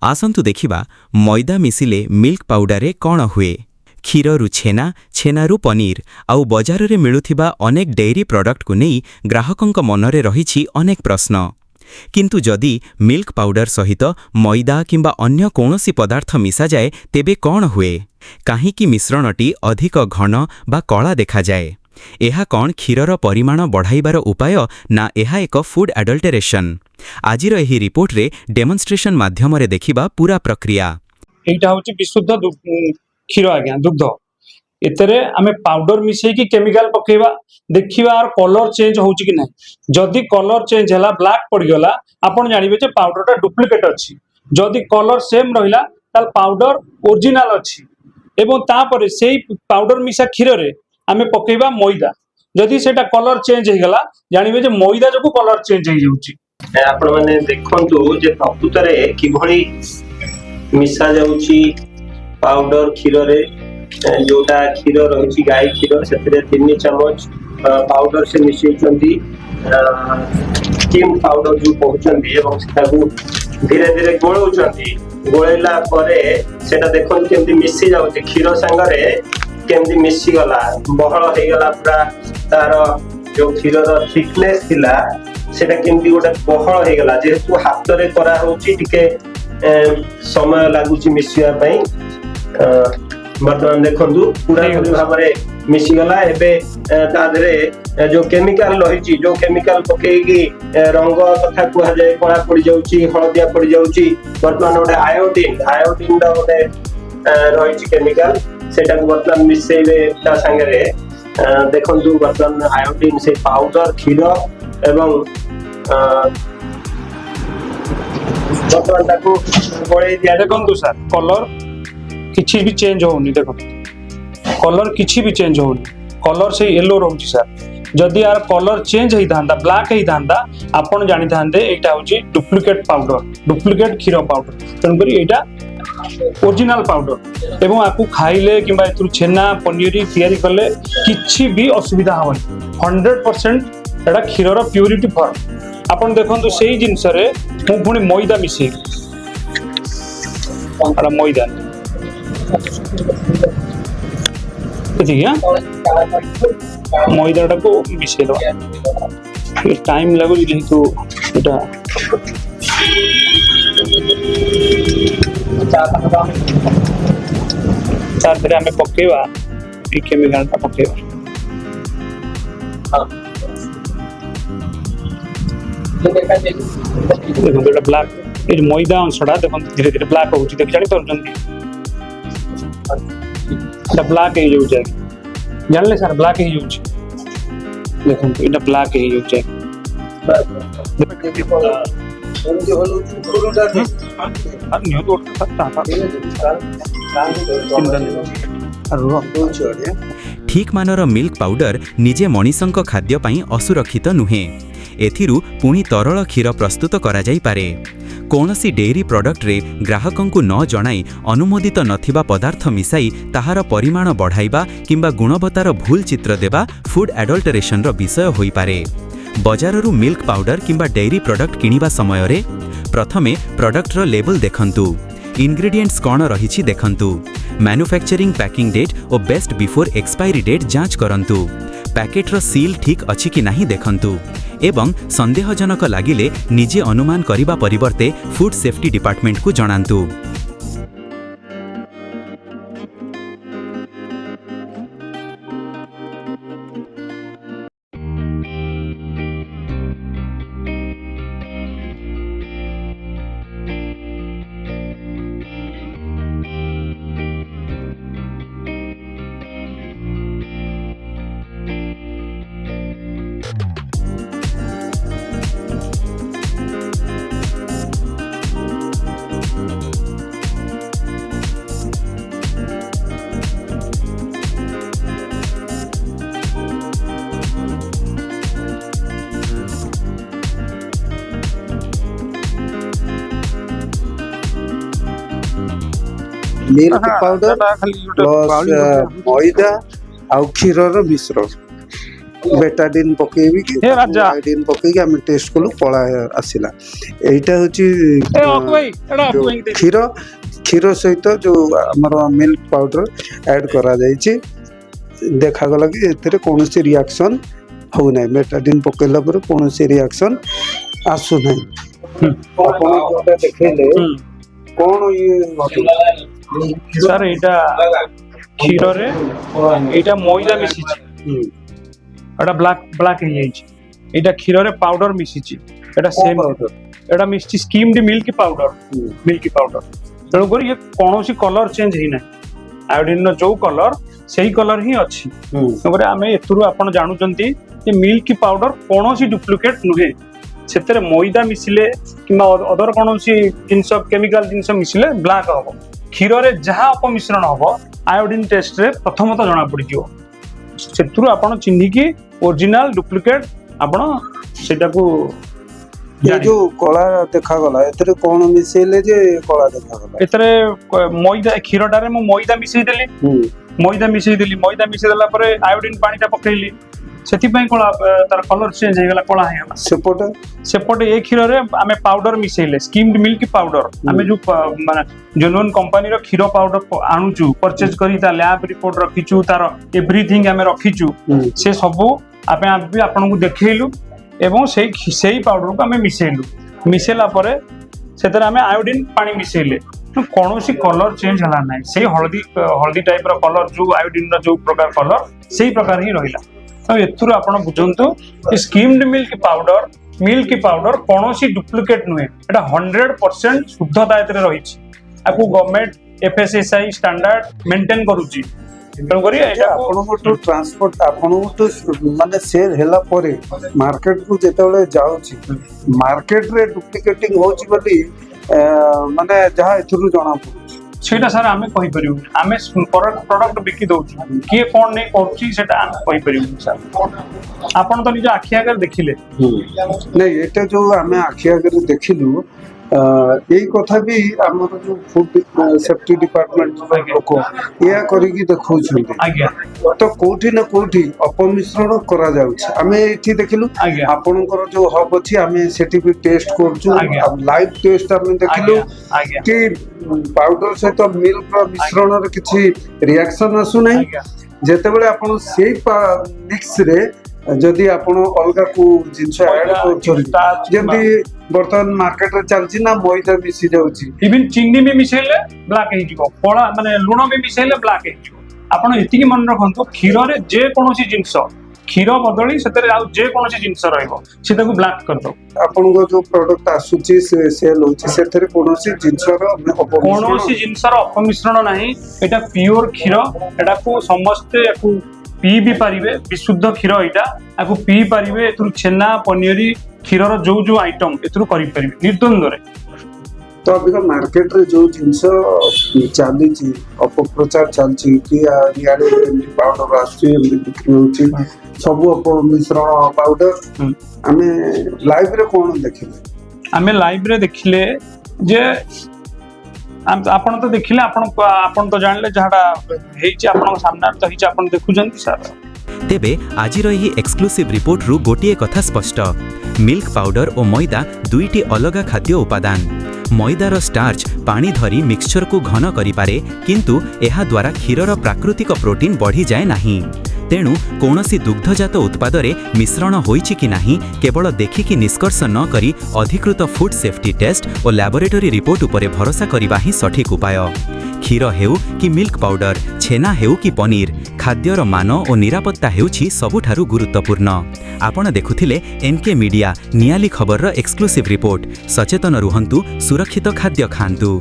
आसंतु देखिबा मैदा मिसिले milk powder कौन हुए। क्षीरु छेना, छेनारू पनीर आउ बजार रे मिलुथिबा अनेक डेयरी प्रोडक्ट को नहीं ग्राहकों मनरे रही अनेक प्रश्न। किंतु जदि मिल्क पाउडर सहित मैदा किंबा अन्य कौनसी पदार्थ मिसा जाए तेबे कौन हुए? काहींकि मिश्रणटी अधिक घन बा कला देखा जाए? एहा कौन क्षीरर परिमाण बढ़ाइबार उपाय ना एहा एक फूड एडल्टरेशन? आजिर एही रिपोर्ट रे डेमोन्स्ट्रेशन माध्यम रे देखिबा पूरा प्रक्रिया। एटा होची विशुद्ध क्षीर आज्ञा दुग्ध एतरे आमे पाउडर मिसेकी केमिकल पकेबा देखिबा और कलर चेंज होची कि नहीं। जदि कलर चेंज हला ब्लैक पड़ गला आपण जानिबे जे पाउडरटा डुप्लिकेट अछि। जदि कलर सेम रहिला ताल पाउडर ओरिजिनल अछि। एवं तापरे सेही पाउडर मिसा क्षीर रे आमे पकेबा मैदा जदि सेटा कलर चेंज हे गला जानिबे जे मैदा जको कलर चेंज हे जाउची। आपण माने देखंतु जे प्रकृतरे किभଳି मिसा जाउची पाउडर क्षीर रे जोटा क्षीर रही गाय क्षीर से 3 चमच पाउडर से मिसैछंती स्किम पाउडर जो कहते धीरे धीरे गोलौछंती। गोलैला परे सेटा देखो केमती मिसी जाउची क्षीर संगरे केमती मिसी गला बहळ हे गला पूरा तार जो क्षीर रो थिकनेस थिला सेटा केमती गोटे बहळ हे गला जेहेतु हाथ रे करा होची टिके समय लागुची मिसिया पई। बर्तमान देखंतु पूरा भाव में मिसीगला एबे तादरे जो केमिकल रही जो केमिकल पकेगी रंग कथा कह जाए कला पड़ जाउची हलदिया पड़ जाउची। बर्तमान गोटे आयोडीन आयोडीन गोटे रही केमिकल सेटा बर्तमान मिसेबे ता संगे देखंतु बर्तमान आयोडीन से पाउडर क्षीर एवं बर्तमान ताको गोळे दिया। देखंतु सर कलर किछि भी चेंज होनी देखो कलर किछि भी चेंज होनी कलर से येलो रहउची सर। जदि यार कलर चेंज होई थांदा ब्लैक होई थांदा आपण जानि थांदे एटा होची डुप्लिकेट पाउडर डुप्लिकेट क्षीर पाउडर। तन करी एटा ओरिजिनल पाउडर एवं आकु खाइले किंबा एतु छेना पनीर तयारी करले किछि भी असुविधा होनी 100% एटा क्षीरर प्यूरिटी फॉर्म। आपण देखंतु सेही जिंस रे मु पुनी मैदा मिसे आला मैदा मैदा को मिसे टाइम लगू जेहेतु आम पकेवा केमिकल पकेवा देखो ब्लैक मैदा अंशटा देखो धीरे धीरे ब्लैक हो जानी ब्लैक हो जाए जानले सर ब्लैक हो देखो ये ब्लैक हो जाए ठीक मानर मिल्क पाउडर निजे मनीषंक खाद्य पई असुरक्षित नुहे। एथिरु पुणी तरल क्षीर प्रस्तुत करा जाई पारे। कौनसी डेयरी प्रोडक्ट रे ग्राहकों को न जणाई अनुमोदित नथिबा पदार्थ मिसाई ताहार परिमाण बढ़ाइबा किंबा गुणवत्तार भूल चित्र देबा फूड एडल्टरेशन रो विषय होई पारे। बजाररू मिल्क पाउडर किंबा डेयरी प्रोडक्ट किनिबा समय रे प्रथमे प्रोडक्ट रो लेबल देखंतु। इंग्रेडिएंट्स कौन रही देखंतु। मैन्युफैक्चरिंग पैकिंग डेट और बेस्ट बिफोर एक्सपायरी डेट जांच करंतु। पैकेटर सील ठीक अछि कि नहीं देखंतु एवं संदेहजनक लागिले निजे अनुमान करिबा परिवर्ते फूड सेफ्टी डिपार्टमेंट को जणांतु। मिल्क पाउडर प्लस मैदा आउ क्षीर मिश्रण ବେଟାଡିନ୍ ପକେଇବି କି ଏ ରାଜା। ଆୟୋଡିନ୍ ପକେଇକି ଆମେ ଟେଷ୍ଟ କଲୁ କଳା ଆସିଲା। ଏଇଟା ହଉଛି ଏ ଅକୁ ଭାଇ ଏଟା ଅକୁ ଯୋଉ ଭାଇ ଦେଇ କ୍ଷୀର ସହିତ ଯୋଉ ଆମର ମିଲ୍କ ପାଉଡର ଆଡ୍ କରାଯାଇଛି। ଦେଖାଗଲା କି ଏଥିରେ କୌଣସି ରିଆକ୍ସନ ହଉନାହିଁ। ବେଟାଡିନ୍ ପକେଇଲା ପରେ କୌଣସି ରିଆକ୍ସନ ଆସୁନାହିଁ। ଆପଣ ଯୋଉଟା ଦେଖେଇଲେ କଣ ଇଏ ସାର୍ ଏଇଟା କ୍ଷୀରରେ ଏଇଟା ମଇଦା ମିଶିଛି, ଏଟା ବ୍ଲାକ୍ ହେଇଯାଇଛି। ଏଇଟା କ୍ଷୀରରେ ପାଉଡର ମିଶିଛି, ଏଟା ସେମ୍ ଏଟା ମିଶିଛି ସ୍କିମ୍ଡ ମିଲ୍କ ପାଉଡର। ତେଣୁକରି ଇଏ କୌଣସି କଲର ଚେଞ୍ଜ ହେଇନାହିଁ। ଆୟୋଡିନର ଯୋଉ କଲର ସେଇ କଲର ହିଁ ଅଛି। ତେଣୁକରି ଆମେ ଏଥିରୁ ଆପଣ ଜାଣୁଛନ୍ତି ଯେ ମିଲ୍କ ପାଉଡର କୌଣସି ଡୁପ୍ଲିକେଟ ନୁହେଁ। ସେଥିରେ ମଇଦା ମିଶିଲେ କିମ୍ବା ଅଦର କୌଣସି ଜିନିଷ କେମିକାଲ ଜିନିଷ ମିଶିଲେ ବ୍ଲାକ୍ ହବ। କ୍ଷୀରରେ ଯାହା ଅପମିଶ୍ରଣ ହବ ଆୟୋଡିନ ଟେଷ୍ଟରେ ପ୍ରଥମତଃ ଜଣା ପଡିଯିବ। ସେଥିରୁ ଆପଣ ଚିହ୍ନିକି ଓରିଜିନାଲ ଡୁପ୍ଲିକେଟ ଆପଣ ସେଟାକୁ ଏ ଯୋଉ କଳା ଦେଖାଗଲା ଏଥିରେ କଣ ମିଶେଇଲେ ଯେ କଳା ଦେଖାଗଲା? ଏଥିରେ ମଇଦା କ୍ଷୀରଟାରେ ମୁଁ ମଇଦା ମିଶେଇଦେଲି। ମଇଦା ମିଶେଇଦେଲା ପରେ ଆୟୋଡିନ ପାଣିଟା ପକେଇଲି, ସେଥିପାଇଁ କଳା ତାର କଲର ଚେଞ୍ଜ ହେଇଗଲା, କଳା ହେଇଗଲା। ସେପଟେ ଏ କ୍ଷୀରରେ ଆମେ ପାଉଡର ମିଶେଇଲେ ସ୍କିମ୍ଡ ମିଲ୍କ ପାଉଡର। ଆମେ ଯୋଉ ମାନେ ଜେନୁଇନ୍ କମ୍ପାନୀର କ୍ଷୀର ପାଉଡର ଆଣୁଛୁ, ପରଚେଜ କରି ତା ଲ୍ୟାବ ରିପୋର୍ଟ ରଖିଛୁ, ତାର ଏଭ୍ରିଥିଙ୍ଗ ଆମେ ରଖିଛୁ। ସେ ସବୁ ଆମେ ଆପଣଙ୍କୁ ଦେଖେଇଲୁ ଏବଂ ସେଇ ପାଉଡରକୁ ଆମେ ମିଶେଇଲା ପରେ ସେଥିରେ ଆମେ ଆୟୋଡିନ ପାଣି ମିଶେଇଲେ କୌଣସି କଲର ଚେଞ୍ଜ ହେଲା ନାହିଁ। ସେଇ ହଳଦୀ ଟାଇପର କଲର ଯୋଉ ଆୟୋଡିନର ଯୋଉ ପ୍ରକାର କଲର ସେଇ ପ୍ରକାର ହିଁ ରହିଲା। ତ ଏଥିରୁ ଆପଣ ବୁଝନ୍ତୁ ସ୍କିମ୍ଡ ମିଲ୍କ ପାଉଡର କୌଣସି ଡୁପ୍ଲିକେଟ ନୁହେଁ। ଏଟା 100% ଶୁଦ୍ଧତା ଏଥିରେ ରହିଛି। ଆକୁ ଗଭର୍ଣ୍ଣମେଣ୍ଟ FSSAI ଷ୍ଟାଣ୍ଡାର୍ଡ ମେଣ୍ଟେନ କରୁଛି। ତେଣୁକରି ଆପଣଙ୍କଠୁ ଟ୍ରାନ୍ସପୋର୍ଟ ଆପଣଙ୍କଠୁ ମାନେ ସେଲ୍ ହେଲା ପରେ ମାର୍କେଟକୁ ଯେତେବେଳେ ଯାଉଛି, ମାର୍କେଟରେ ଡୁପ୍ଲିକେଟିଂ ହଉଛି ବୋଲି ମାନେ ଯାହା ଏଥିରୁ ଜଣା ପଡୁଛି। ସେଇଟା ସାର୍ ଆମେ କହିପାରିବୁନି। ଆମେ ପ୍ରଡକ୍ଟ ବିକି ଦଉଛୁ, କିଏ କଣ ନେଇ କରୁଛି ସେଟା ଆମେ କହିପାରିବୁନି ସାର୍। ଆପଣ ତ ନିଜ ଆଖି ଆଗରେ ଦେଖିଲେ। ନାଇଁ ଏଇଟା ଯୋଉ ଆମେ ଆଖି ଆଗରେ ଦେଖିଲୁ, ଏଇ କଥା ବି ଆମର ଯୋଉ ଫୁଡ ସେଫ୍ଟି ଡିପାର୍ଟମେଣ୍ଟ ଲୋକ ଏହା କରିକି ଦେଖଉଛନ୍ତି। ତ କୋଉଠି ନା କୋଉଠି ଅପମିଶ୍ରଣ କରାଯାଉଛି। ଆମେ ଏଠି ଦେଖିଲୁ ଆପଣଙ୍କର ଯୋଉ ହବ୍ ଅଛି, ଆମେ ସେଠି ବି ଟେଷ୍ଟ କରୁଛୁ। ଲାଇଭ ଟେଷ୍ଟ ଆମେ ଦେଖିଲୁ କି ପାଉଡର ସହିତ ମିଲ୍କର ମିଶ୍ରଣରେ କିଛି ରିଆକ୍ସନ ଆସୁନାହିଁ। ଯେତେବେଳେ ଆପଣ ସେଇ ମିକ୍ସରେ ଯଦି ଆପଣ ଅଲଗା କୋଉ ଜିନିଷ ଆଡ୍ କରୁଛନ୍ତି, ଯେମିତି ବର୍ତ୍ତମାନ ମାର୍କେଟରେ ଚାଲିଛି ନା ମଇଦା ମିଶି ଯାଉଛି, ଇଭିନ୍ ଚିନି ବି ମିଶେଇଲେ ବ୍ଲାକ୍ ହେଇଯିବ, କଳା ମାନେ ଲୁଣ ବି ମିଶେଇଲେ ବ୍ଲାକ୍ ହେଇଯିବ। ଆପଣ ଏତିକି ମନେ ରଖନ୍ତୁ, କ୍ଷୀରରେ ଯେକୌଣସି ଜିନିଷ, କ୍ଷୀର ବଦଳି ସେଥିରେ ଆଉ ଯେକୌଣସି ଜିନିଷ ରହିବ ସେ ତାକୁ ବ୍ଲାକ୍ କରିଦବ। ଆପଣଙ୍କ ଯୋଉ ପ୍ରଡକ୍ଟ ଆସୁଛି ସେଲ୍ ହଉଛି, ସେଥିରେ କୌଣସି ଜିନିଷର ଅପମିଶ୍ରଣ ନାହିଁ। ଏଇଟା ପିଓର କ୍ଷୀର। ଏଟାକୁ ସମସ୍ତେ ପିଇ ବି ପାରିବେ, ବିଶୁଦ୍ଧ କ୍ଷୀର ଏଇଟା। ଆକୁ ପିଇ ପାରିବେ। ଏଥିରୁ ଛେନା, ପନିର, କ୍ଷୀରର ଯୋଉ ଆଇଟମ ଏଥିରୁ କରିପାରିବେ ନିର୍ଦ୍ୱନ୍ଦରେ। ତ ଅବିକା ମାର୍କେଟରେ ଯୋଉ ଜିନିଷ ଚାଲିଛି, ଅପପ୍ରଚାର ଚାଲିଛି କି ଇଆଡେ ଏମିତି ପାଉଡର ଆସୁଛି, ଏମିତି ବିକ୍ରି ହଉଛି, ସବୁ ଅପମିଶ୍ରଣ ପାଉଡର। ଆମେ ଲାଇଭରେ କଣ ଦେଖିଲେ? ଆମେ ଲାଇଭରେ ଦେଖିଲେ ଯେ ଆପଣ ତ ଦେଖିଲେ, ଆପଣ ତ ଜାଣିଲେ ଯାହାଟା ହେଇଛି ଆପଣଙ୍କ ସାମ୍ନାରେ ତ ହେଇଛି, ଆପଣ ଦେଖୁଛନ୍ତି ସାର୍। ତେବେ ଆଜିର ଏହି ଏକ୍ସକ୍ଲୁସିଭ୍ ରିପୋର୍ଟରୁ ଗୋଟିଏ କଥା ସ୍ପଷ୍ଟ, ମିଲ୍କ ପାଉଡର ଓ ମଇଦା ଦୁଇଟି ଅଲଗା ଖାଦ୍ୟ ଉପାଦାନ। ମଇଦାର ଷ୍ଟାର୍ଚ୍ଚ ପାଣି ଧରି ମିକ୍ସଚରକୁ ଘନ କରିପାରେ, କିନ୍ତୁ ଏହା ଦ୍ୱାରା କ୍ଷୀରର ପ୍ରାକୃତିକ ପ୍ରୋଟିନ୍ ବଢ଼ିଯାଏ ନାହିଁ। ତେଣୁ କୌଣସି ଦୁଗ୍ଧଜାତ ଉତ୍ପାଦରେ ମିଶ୍ରଣ ହୋଇଛି କି ନାହିଁ କେବଳ ଦେଖିକି ନିଷ୍କର୍ଷ ନ କରି ଅଧିକୃତ ଫୁଡ୍ ସେଫ୍ଟି ଟେଷ୍ଟ ଓ ଲ୍ୟାବୋରେଟୋରୀ ରିପୋର୍ଟ ଉପରେ ଭରସା କରିବା ହିଁ ସଠିକ୍ ଉପାୟ। କ୍ଷୀର ହେଉ କି ମିଲ୍କ ପାଉଡର, ଛେନା ହେଉ କି ପନିର, ଖାଦ୍ୟର ମାନ ଓ ନିରାପତ୍ତା ହେଉଛି ସବୁଠାରୁ ଗୁରୁତ୍ୱପୂର୍ଣ୍ଣ। ଆପଣ ଦେଖୁଥିଲେ NK ମିଡିଆ ନିଆଲି ଖବରର ଏକ୍ସକ୍ଲୁସିଭ୍ ରିପୋର୍ଟ। ସଚେତନ ରୁହନ୍ତୁ, ସୁରକ୍ଷିତ ଖାଦ୍ୟ ଖାଆନ୍ତୁ।